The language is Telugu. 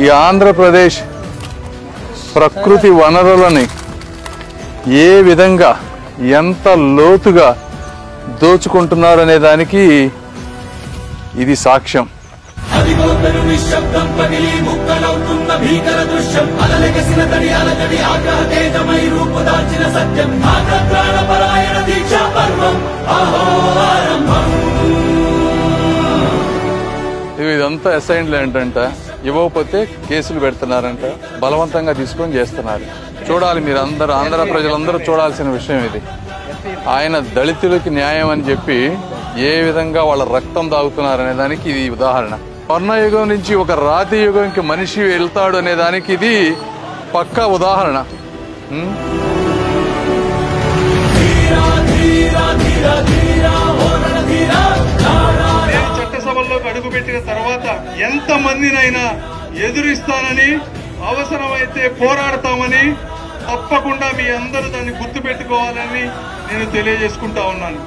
ఈ ఆంధ్రప్రదేశ్ ప్రకృతి వనరులని ఏ విధంగా ఎంత లోతుగా దోచుకుంటున్నారనే దానికి ఇది సాక్ష్యం. ఇదంతా అసైన్డ్ ల్యాండ్ అంట, ఇవ్వకపోతే కేసులు పెడుతున్నారంట, బలవంతంగా తీసుకొని చేస్తున్నారు. చూడాలి, మీరు అందరూ ఆంధ్ర ప్రజలందరూ చూడాల్సిన విషయం ఇది. ఆయన దళితులకి న్యాయం అని చెప్పి ఏ విధంగా వాళ్ళ రక్తం తాగుతున్నారనే దానికి ఇది ఉదాహరణ. స్వర్ణయుగం నుంచి ఒక రాతి యుగంకి మనిషి వెళ్తాడు అనే దానికి ఇది పక్కా ఉదాహరణ. చట్టసభల్లోకి అడుగుపెట్టిన తర్వాత ఎంతమందినైనా ఎదురిస్తానని, అవసరమైతే పోరాడతామని, తప్పకుండా మీ అందరూ దాన్ని గుర్తుపెట్టుకోవాలని నేను తెలియజేసుకుంటా ఉన్నాను.